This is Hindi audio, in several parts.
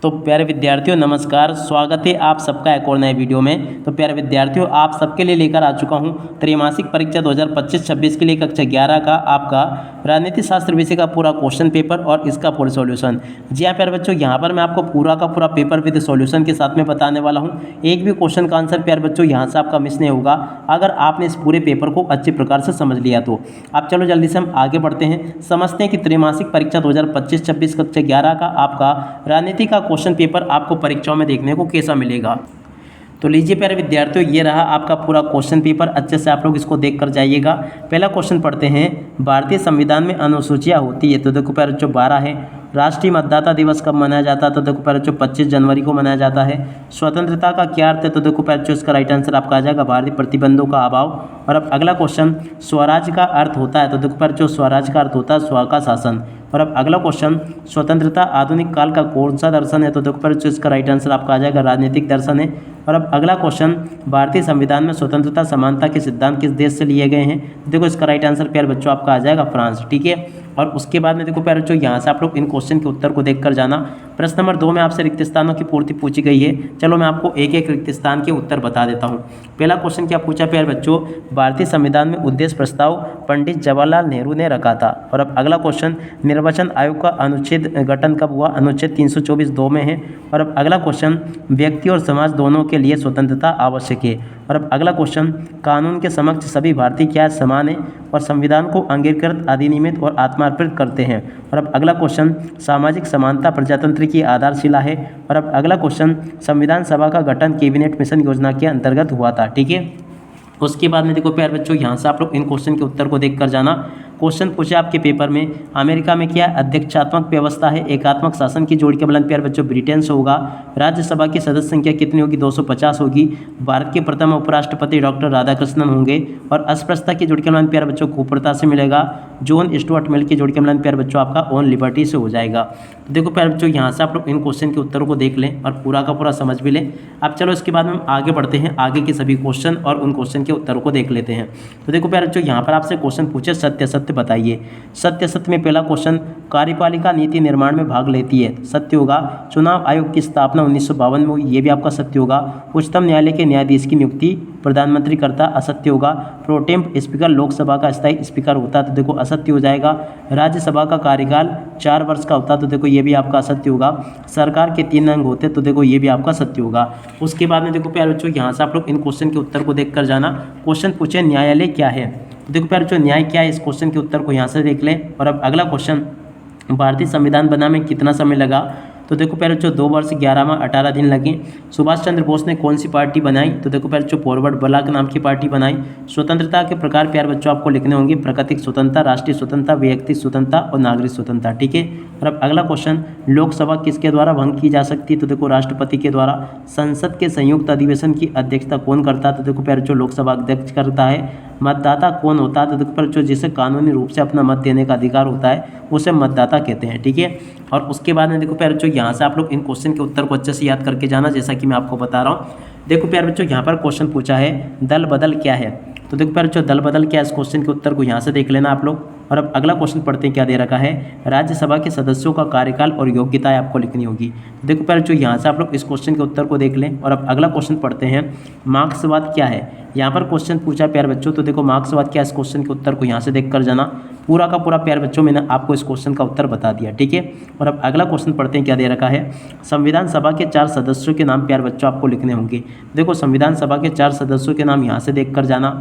तो प्यारे विद्यार्थियों नमस्कार, स्वागत है आप सबका एक और नए वीडियो में। तो प्यारे विद्यार्थियों आप सबके लिए लेकर आ चुका हूं त्रैमासिक परीक्षा 2025-26 के लिए कक्षा 11 का आपका राजनीति शास्त्र विषय का पूरा क्वेश्चन पेपर और इसका फुल सॉल्यूशन। जी हाँ प्यारे बच्चों, यहाँ पर मैं आपको पूरा का पूरा पेपर विद सॉल्यूशन के साथ में बताने वाला हूँ। एक भी क्वेश्चन का आंसर प्यारे बच्चों यहाँ से आपका मिस नहीं होगा अगर आपने इस पूरे पेपर को अच्छे प्रकार से समझ लिया तो। आप चलो जल्दी से हम आगे बढ़ते हैं, समझते हैं कि त्रैमासिक परीक्षा 2025-26 कक्षा 11 का आपका राजनीति का क्वेश्चन पेपर आपको परीक्षाओं में देखने को कैसा मिलेगा। तो लीजिए प्यारे विद्यार्थियों, ये रहा आपका पूरा क्वेश्चन पेपर, अच्छे से आप लोग इसको देख कर जाइएगा। पहला क्वेश्चन पढ़ते हैं, भारतीय संविधान में अनुसूचियाँ होती है तो देखो प्यारे बच्चों 12 है। राष्ट्रीय मतदाता दिवस कब मनाया जाता है तो देखो प्यारे बच्चों 25 जनवरी को मनाया जाता है। स्वतंत्रता का क्या अर्थ है तो देखो प्यारे बच्चों इसका राइट आंसर आपका आ जाएगा भारतीय प्रतिबंधों का अभाव। और अब अगला क्वेश्चन, स्वराज का अर्थ होता है तो देखो प्यारे बच्चों स्वराज का अर्थ होता है स्व का शासन। और अब अगला क्वेश्चन, स्वतंत्रता आधुनिक काल का कौन सा दर्शन है तो देखो प्यारे बच्चों इसका राइट आंसर आपका आ जाएगा राजनीतिक दर्शन है। और अब अगला क्वेश्चन, भारतीय संविधान में स्वतंत्रता समानता के सिद्धांत किस देश से लिए गए हैं देखो इसका राइट आंसर प्यारे बच्चों आपका आ जाएगा फ्रांस। ठीक है, और उसके बाद में देखो प्यारे बच्चों यहाँ से आप लोग इन क्वेश्चन के उत्तर को देख कर जाना। प्रश्न नंबर 2 में आपसे रिक्त स्थानों की पूर्ति पूछी गई है। चलो मैं आपको एक एक रिक्त स्थान के उत्तर बता देता हूँ। पहला क्वेश्चन क्या पूछा प्यारे बच्चों, भारतीय संविधान में उद्देश्य प्रस्ताव पंडित जवाहरलाल नेहरू ने रखा था। और अब अगला क्वेश्चन, निर्वाचन आयोग का अनुच्छेद गठन कब हुआ, अनुच्छेद 324(2) में है। और अब अगला क्वेश्चन, व्यक्ति और समाज दोनों के लिए स्वतंत्रता आवश्यक है। और अब अगला क्वेश्चन, कानून के समक्ष सभी भारतीय क्या समान है और संविधान को अंगीकृत अधिनियमित और आत्मार्पित करते हैं। और अब अगला क्वेश्चन, सामाजिक समानता प्रजातंत्र की आधारशिला है। और अब अगला क्वेश्चन, संविधान सभा का गठन कैबिनेट मिशन योजना के अंतर्गत हुआ था। ठीक है, उसके बाद में देखो प्यारे बच्चों यहाँ से आप लोग इन क्वेश्चन के उत्तर को देख कर जाना। क्वेश्चन पूछे आपके पेपर में, अमेरिका में क्या अध्यक्षात्मक व्यवस्था है, एकात्मक शासन की जोड़ के बुलंद प्यारे बच्चों ब्रिटेन से होगा। राज्यसभा की सदस्य संख्या कितनी होगी, 250 होगी। भारत के प्रथम उपराष्ट्रपति डॉक्टर राधाकृष्णन होंगे। और अस्पृश्यता की जोड़ के बुलंद प्यारे बच्चों कुप्रथा से मिलेगा। जॉन स्टुअर्ट मिल की जोड़ के बुलंद प्यारे बच्चों आपका ऑन लिबर्टी से हो जाएगा। तो देखो प्यारे बच्चों यहाँ से आप लोग इन क्वेश्चन के उत्तरों को देख लें और पूरा का पूरा समझ भी लें। अब चलो इसके बाद में हम आगे बढ़ते हैं, आगे के सभी क्वेश्चन और उन क्वेश्चन के उत्तरों को देख लेते हैं। तो देखो प्यारे बच्चों यहाँ पर आपसे क्वेश्चन पूछे, सत्य सत्य बताइए। सत्य सत्य में पहला क्वेश्चन, कार्यपालिका नीति निर्माण में भाग लेती है, सत्य होगा। चुनाव आयोग की स्थापना 1952 में हुई, ये भी आपका सत्य होगा। उच्चतम न्यायालय के न्यायाधीश की नियुक्ति प्रधानमंत्री करता, असत्य होगा। प्रोटेम स्पीकर लोकसभा का स्थायी स्पीकर होता है तो देखो असत्य हो जाएगा। राज्यसभा का कार्यकाल 4 वर्ष का होता तो देखो ये भी आपका असत्य होगा। सरकार के 3 अंग होते तो देखो ये भी आपका सत्य होगा। उसके बाद में देखो प्यारे बच्चों यहाँ से आप लोग इन क्वेश्चन के उत्तर को देख कर जाना। क्वेश्चन पूछे, न्यायालय क्या है तो देखो प्यारे बच्चों न्याय क्या है, इस क्वेश्चन के उत्तर को यहाँ से देख लें। और अब अगला क्वेश्चन, भारतीय संविधान बनाने में कितना समय लगा तो देखो प्यारे बच्चों 2 वर्ष 11 माह 18 दिन लगे। सुभाष चंद्र बोस ने कौन सी पार्टी बनाई तो देखो प्यारे बच्चों फॉरवर्ड ब्लॉक नाम की पार्टी बनाई। स्वतंत्रता के प्रकार प्यारे बच्चों आपको लिखने होंगे, प्राकृतिक स्वतंत्रता, राष्ट्रीय स्वतंत्रता, वैयक्तिक स्वतंत्रता और नागरिक स्वतंत्रता। ठीक है, और अब अगला क्वेश्चन, लोकसभा किसके द्वारा भंग की जा सकती है तो देखो राष्ट्रपति के द्वारा। संसद के संयुक्त अधिवेशन की अध्यक्षता कौन करता है तो देखो प्यारे बच्चों लोकसभा अध्यक्ष करता है। मतदाता कौन होता है तो देखो प्यारे बच्चों जिसे कानूनी रूप से अपना मत देने का अधिकार होता है उसे मतदाता कहते हैं। ठीक है, और उसके बाद में देखो प्यारे बच्चों यहाँ से आप लोग इन क्वेश्चन के उत्तर को अच्छे से याद करके जाना, जैसा कि मैं आपको बता रहा हूँ। देखो प्यारे बच्चों यहाँ पर क्वेश्चन पूछा है, दल बदल क्या है तो देखो प्यारे बच्चों दल बदल क्या है, इस क्वेश्चन के उत्तर को यहाँ से देख लेना आप लोग। और अब अगला क्वेश्चन पढ़ते हैं, क्या दे रखा है, राज्यसभा के सदस्यों का कार्यकाल और योग्यताएं आपको लिखनी होगी। देखो प्यारे बच्चों यहाँ से आप लोग इस क्वेश्चन के उत्तर को देख लें। और अब अगला क्वेश्चन पढ़ते हैं, मार्क्सवाद क्या है। यहाँ पर क्वेश्चन पूछा प्यारे बच्चों तो देखो मार्क्सवाद क्या है, इस क्वेश्चन के उत्तर को यहाँ से देख कर जाना। पूरा का पूरा प्यारे बच्चों मैंने आपको इस क्वेश्चन का उत्तर बता दिया। ठीक है, और अब अगला क्वेश्चन पढ़ते हैं, क्या दे रखा है, संविधान सभा के 4 सदस्यों के नाम प्यारे बच्चों आपको लिखने होंगे। देखो संविधान सभा के 4 सदस्यों के नाम यहाँ से देख कर जाना।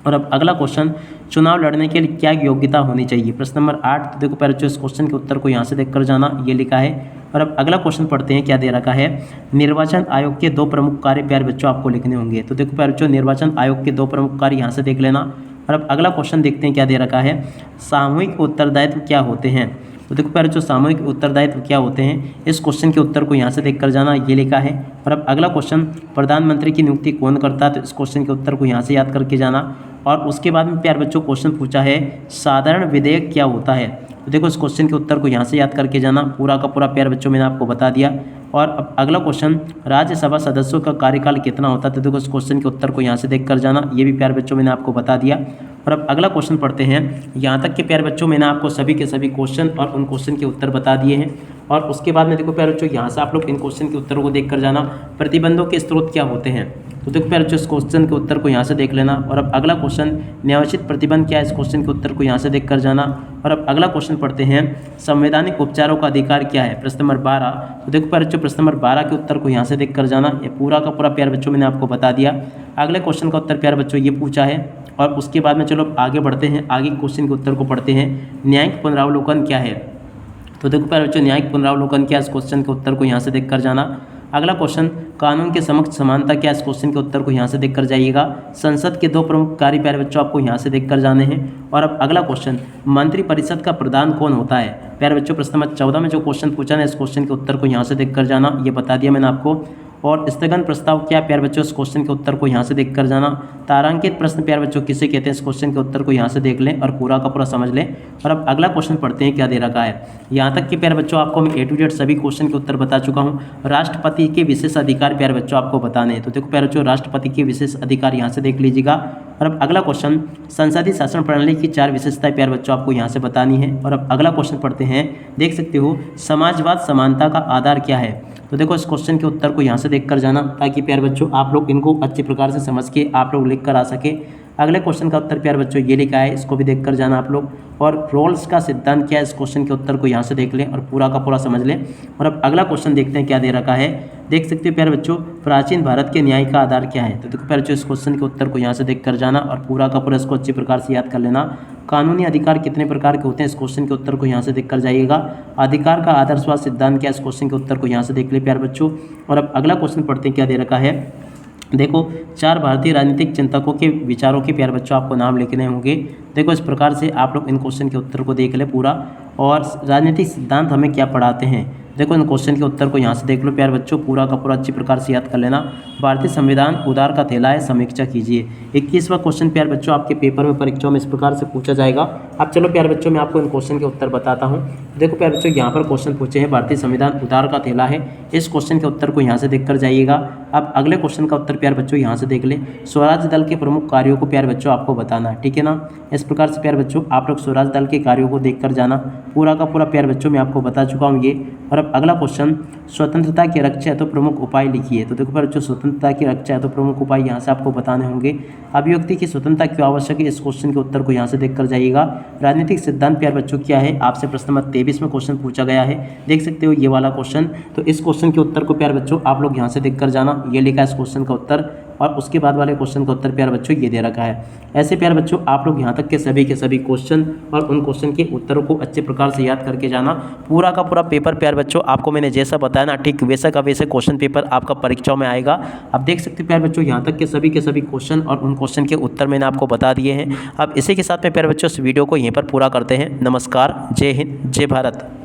और अब अगला क्वेश्चन, चुनाव लड़ने के लिए क्या योग्यता होनी चाहिए, प्रश्न नंबर 8। तो देखो प्यारे बच्चों इस क्वेश्चन के उत्तर को यहाँ से देख कर जाना, ये लिखा है। और अब अगला क्वेश्चन पढ़ते हैं, क्या दे रखा है, निर्वाचन आयोग के 2 प्रमुख कार्य प्यारे बच्चों आपको लिखने होंगे। तो देखो प्यारे बच्चों निर्वाचन आयोग के 2 प्रमुख कार्य यहाँ से देख लेना। और अब अगला क्वेश्चन देखते हैं, क्या दे रखा है, सामूहिक उत्तरदायित्व क्या होते हैं तो देखो प्यारे बच्चों सामूहिक उत्तरदायित्व क्या होते हैं, इस क्वेश्चन के उत्तर को यहाँ से देख कर जाना, ये लिखा है। और अब अगला क्वेश्चन, प्रधानमंत्री की नियुक्ति कौन करता है तो इस क्वेश्चन के उत्तर को यहाँ से याद करके जाना। और उसके बाद में प्यारे बच्चों क्वेश्चन पूछा है, साधारण विधेयक क्या होता है तो देखो इस क्वेश्चन के उत्तर को यहाँ से याद करके जाना। पूरा का पूरा प्यारे बच्चों मैंने आपको बता दिया। और अब अगला क्वेश्चन, राज्यसभा सदस्यों का कार्यकाल कितना होता है तो देखो इस क्वेश्चन के उत्तर को यहाँ से देख कर जाना, ये भी प्यारे बच्चों मैंने आपको बता दिया। और अब अगला क्वेश्चन पढ़ते हैं। यहाँ तक के प्यारे बच्चों मैंने आपको सभी के सभी क्वेश्चन और उन क्वेश्चन के उत्तर बता दिए हैं। और उसके बाद में देखो प्यारे बच्चों यहाँ से आप लोग इन क्वेश्चन के उत्तरों को देख कर जाना, प्रतिबंधों के स्रोत क्या होते हैं। तो देखो प्यारे बच्चों इस क्वेश्चन के उत्तर को यहाँ से देख लेना। और अब अगला क्वेश्चन, न्यायोचित प्रतिबंध क्या है, इस क्वेश्चन के उत्तर को यहाँ से देख कर जाना। और अब अगला क्वेश्चन पढ़ते हैं, संवैधानिक उपचारों का अधिकार क्या है, प्रश्न नंबर 12। तो देखो प्यारे बच्चों प्रश्न नंबर 12 के उत्तर को यहाँ से देख कर जाना। ये पूरा का पूरा प्यारे बच्चों मैंने आपको बता दिया। अगले क्वेश्चन का उत्तर प्यारे बच्चों ये पूछा है। और उसके बाद में चलो आगे बढ़ते हैं, आगे क्वेश्चन के उत्तर को पढ़ते हैं। न्यायिक पुनरावलोकन क्या है। तो देखो प्यारे बच्चों न्यायिक पुनरावलोकन क्या है, इस क्वेश्चन के उत्तर को यहाँ से देख कर जाना। अगला क्वेश्चन, कानून के समक्ष समानता क्या है, इस क्वेश्चन के उत्तर को यहाँ से देख कर जाइएगा। संसद के 2 प्रमुख कार्य प्यारे बच्चों आपको यहाँ से देख कर जाने हैं। और अब अगला क्वेश्चन, मंत्रिपरिषद का प्रधान कौन होता है प्यारे बच्चों, प्रश्न नंबर 14 में जो क्वेश्चन पूछा है इस क्वेश्चन के उत्तर को यहाँ से देख कर जाना, ये बता दिया मैंने आपको। और स्थगन प्रस्ताव क्या प्यारे बच्चों, इस क्वेश्चन के उत्तर को यहाँ से देख कर जाना। तारांकित प्रश्न प्यारे बच्चों किसे कहते हैं, इस क्वेश्चन के उत्तर को यहाँ से देख लें और पूरा का पूरा समझ लें। और अब अगला क्वेश्चन पढ़ते हैं क्या दे रखा है। यहाँ तक कि प्यारे बच्चों आपको मैं A to Z सभी क्वेश्चन के उत्तर बता चुका हूँ। राष्ट्रपति के विशेष अधिकार प्यारे बच्चों आपको बताने हैं। तो देखो प्यारे बच्चों राष्ट्रपति के विशेष अधिकार यहाँ से देख लीजिएगा। और अब अगला क्वेश्चन, संसदीय शासन प्रणाली की 4 विशेषताएं प्यारे बच्चों आपको यहाँ से बतानी है। और अब अगला क्वेश्चन पढ़ते हैं, देख सकते हो समाजवाद समानता का आधार क्या है। तो देखो इस क्वेश्चन के उत्तर को यहाँ से देख कर जाना, ताकि प्यारे बच्चों आप लोग इनको अच्छे प्रकार से समझ के आप लोग लिख कर आ सके। अगले क्वेश्चन का उत्तर प्यारे बच्चों ये लिखा है, इसको भी देख कर जाना आप लोग। और रोल्स का सिद्धांत क्या है, इस क्वेश्चन के उत्तर को यहाँ से देख लें और पूरा का पूरा समझ लें। और अब अगला क्वेश्चन देखते हैं क्या दे रखा है। देख सकते हो प्यारे बच्चों, प्राचीन भारत के न्याय का आधार क्या है। तो देखो प्यारे बच्चों इस क्वेश्चन के उत्तर को यहाँ से देख कर जाना और पूरा का पूरा इसको अच्छी प्रकार से याद कर लेना। कानूनी अधिकार कितने प्रकार के होते हैं, इस क्वेश्चन के उत्तर को यहाँ से देख कर जाइएगा। अधिकार का आदर्शवाद सिद्धांत क्या है, इस क्वेश्चन के उत्तर को यहाँ से देख ले प्यारे बच्चों। और अब अगला क्वेश्चन पढ़ते हैं क्या दे रखा है। देखो 4 भारतीय राजनीतिक चिंतकों के विचारों के प्यारे बच्चों आपको नाम लिखने होंगे। देखो इस प्रकार से आप लोग इन क्वेश्चन के उत्तर को देख ले पूरा। और राजनीतिक सिद्धांत हमें क्या पढ़ाते हैं, देखो इन क्वेश्चन के उत्तर को यहाँ से देख लो प्यारे बच्चों, पूरा का पूरा अच्छी प्रकार से याद कर लेना। भारतीय संविधान उदार का थैला है, समीक्षा कीजिए। 21वां क्वेश्चन प्यारे बच्चों आपके पेपर में परीक्षाओं में इस प्रकार से पूछा जाएगा। अब चलो प्यारे बच्चों मैं आपको इन क्वेश्चन के उत्तर बताता हूँ। देखो प्यारे बच्चों यहाँ पर क्वेश्चन पूछे हैं, भारतीय संविधान उदार का थैला है, इस क्वेश्चन के उत्तर को यहाँ से देख कर जाइएगा। अब अगले क्वेश्चन का उत्तर प्यारे बच्चों यहाँ से देख ले, स्वराज दल के प्रमुख कार्यों को प्यारे बच्चों आपको बताना है, ठीक है ना। इस प्रकार से प्यारे बच्चों आप लोग स्वराज दल के कार्यों को देख कर जाना, पूरा का पूरा प्यारे बच्चों मैं आपको बता चुका हूँ ये। और अब अगला क्वेश्चन, स्वतंत्रता की रक्षा है तो प्रमुख उपाय लिखिए। तो देखो प्यारे बच्चों स्वतंत्रता की रक्षा है तो प्रमुख उपाय यहाँ से आपको बताने होंगे। अभिव्यक्ति की स्वतंत्रता क्यों आवश्यक है, इस क्वेश्चन के उत्तर को यहाँ से देख कर जाइएगा। राजनीतिक सिद्धांत प्यारे बच्चों क्या है, आपसे प्रश्न नंबर 23 में क्वेश्चन पूछा गया है, देख सकते हो ये वाला क्वेश्चन। तो इस क्वेश्चन के उत्तर को प्यारे बच्चों आप लोग यहाँ से देख कर जाना, ये लिखा है इस क्वेश्चन का उत्तर। और उसके बाद वाले क्वेश्चन का उत्तर प्यारे बच्चों ये दे रखा है। ऐसे प्यारे बच्चों आप लोग यहाँ तक के सभी क्वेश्चन और उन क्वेश्चन के उत्तरों को अच्छे प्रकार से याद करके जाना। पूरा का पूरा पेपर प्यारे बच्चों आपको मैंने जैसा बताया ना, ठीक वैसा का वैसे क्वेश्चन पेपर आपका परीक्षाओं में आएगा। अब देख सकते हो प्यारे बच्चों यहाँ तक के सभी क्वेश्चन और उन क्वेश्चन के उत्तर मैंने आपको बता दिए हैं। अब इसी के साथ में प्यारे बच्चों इस वीडियो को यहीं पर पूरा करते हैं। नमस्कार, जय हिंद, जय भारत।